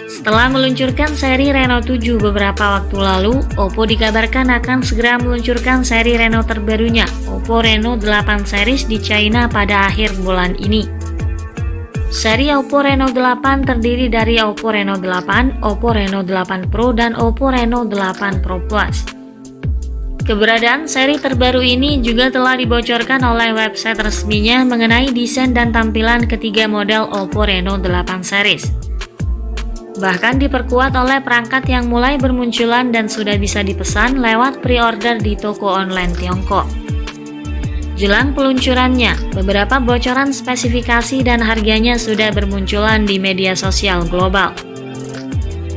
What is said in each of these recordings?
Setelah meluncurkan seri Reno 7 beberapa waktu lalu, Oppo dikabarkan akan segera meluncurkan seri Reno terbarunya, Oppo Reno 8 series di China pada akhir bulan ini. Seri Oppo Reno 8 terdiri dari Oppo Reno 8, Oppo Reno 8 Pro, dan Oppo Reno 8 Pro Plus. Keberadaan seri terbaru ini juga telah dibocorkan oleh website resminya mengenai desain dan tampilan ketiga model Oppo Reno 8 series. Bahkan diperkuat oleh perangkat yang mulai bermunculan dan sudah bisa dipesan lewat pre-order di toko online Tiongkok. Jelang peluncurannya, beberapa bocoran spesifikasi dan harganya sudah bermunculan di media sosial global.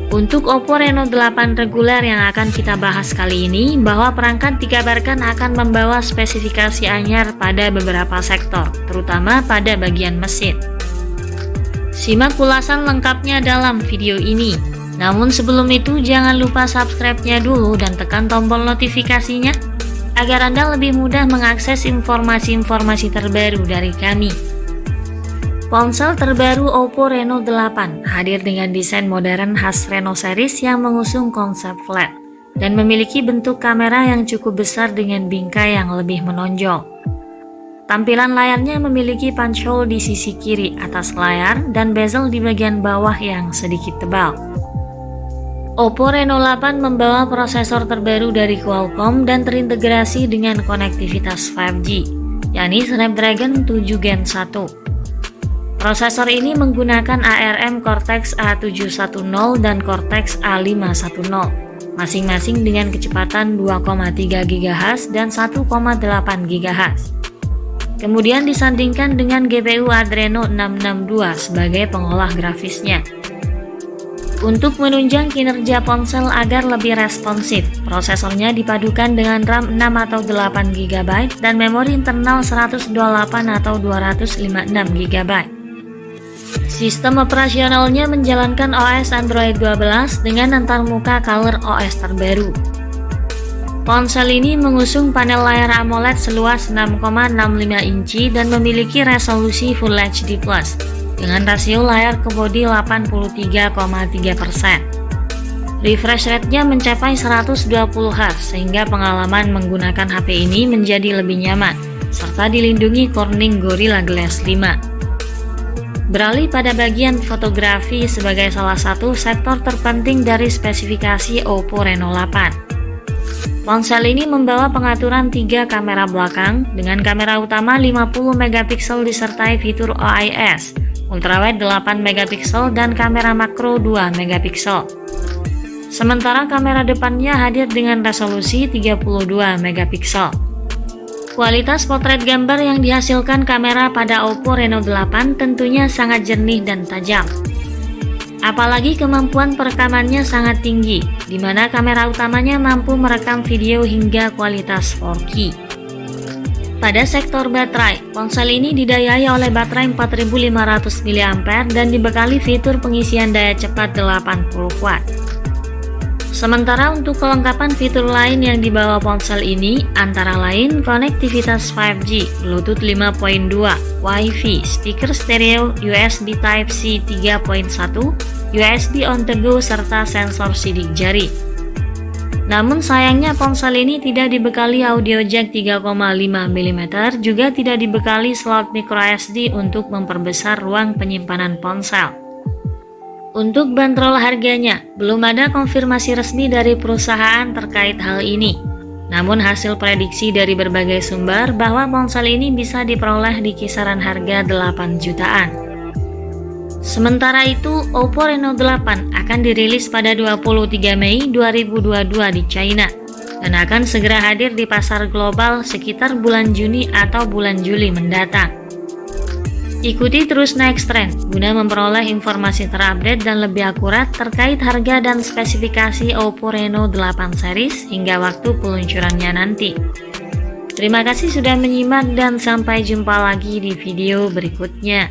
Untuk Oppo Reno 8 reguler yang akan kita bahas kali ini, bahwa perangkat dikabarkan akan membawa spesifikasi anyar pada beberapa sektor, terutama pada bagian mesin. Simak ulasan lengkapnya dalam video ini. Namun sebelum itu jangan lupa subscribe-nya dulu dan tekan tombol notifikasinya agar Anda lebih mudah mengakses informasi-informasi terbaru dari kami. Ponsel terbaru Oppo Reno 8 hadir dengan desain modern khas Reno series yang mengusung konsep flat dan memiliki bentuk kamera yang cukup besar dengan bingkai yang lebih menonjol. Tampilan layarnya memiliki punch hole di sisi kiri atas layar dan bezel di bagian bawah yang sedikit tebal. Oppo Reno 8 membawa prosesor terbaru dari Qualcomm dan terintegrasi dengan konektivitas 5G, yakni Snapdragon 7 Gen 1. Prosesor ini menggunakan ARM Cortex A710 dan Cortex A510, masing-masing dengan kecepatan 2,3 GHz dan 1,8 GHz. Kemudian disandingkan dengan GPU Adreno 662 sebagai pengolah grafisnya. Untuk menunjang kinerja ponsel agar lebih responsif, prosesornya dipadukan dengan RAM 6 atau 8 GB dan memori internal 128 atau 256 GB. Sistem operasionalnya menjalankan OS Android 12 dengan antarmuka Color OS terbaru. Ponsel ini mengusung panel layar AMOLED seluas 6,65 inci dan memiliki resolusi Full HD+, dengan rasio layar ke bodi 83,3%. Refresh rate-nya mencapai 120 Hz sehingga pengalaman menggunakan HP ini menjadi lebih nyaman, serta dilindungi Corning Gorilla Glass 5. Beralih pada bagian fotografi sebagai salah satu sektor terpenting dari spesifikasi Oppo Reno 8. Ponsel ini membawa pengaturan 3 kamera belakang dengan kamera utama 50 MP disertai fitur OIS, ultrawide 8 MP dan kamera makro 2 MP. Sementara kamera depannya hadir dengan resolusi 32 MP. Kualitas potret gambar yang dihasilkan kamera pada Oppo Reno 8 tentunya sangat jernih dan tajam. Apalagi kemampuan perekamannya sangat tinggi, di mana kamera utamanya mampu merekam video hingga kualitas 4K. Pada sektor baterai, ponsel ini didayai oleh baterai 4500 mAh dan dibekali fitur pengisian daya cepat 80 Watt. Sementara untuk kelengkapan fitur lain yang dibawa ponsel ini antara lain konektivitas 5G, Bluetooth 5.2, Wi-Fi, speaker stereo, USB Type-C 3.1, USB on the go, serta sensor sidik jari. Namun sayangnya ponsel ini tidak dibekali audio jack 3,5 mm, juga tidak dibekali slot microSD untuk memperbesar ruang penyimpanan ponsel. Untuk bandrol harganya, belum ada konfirmasi resmi dari perusahaan terkait hal ini. Namun hasil prediksi dari berbagai sumber bahwa ponsel ini bisa diperoleh di kisaran harga 8 jutaan. Sementara itu, Oppo Reno 8 akan dirilis pada 23 Mei 2022 di China dan akan segera hadir di pasar global sekitar bulan Juni atau bulan Juli mendatang. Ikuti terus Next Trend guna memperoleh informasi terupdate dan lebih akurat terkait harga dan spesifikasi Oppo Reno 8 series hingga waktu peluncurannya nanti. Terima kasih sudah menyimak dan sampai jumpa lagi di video berikutnya.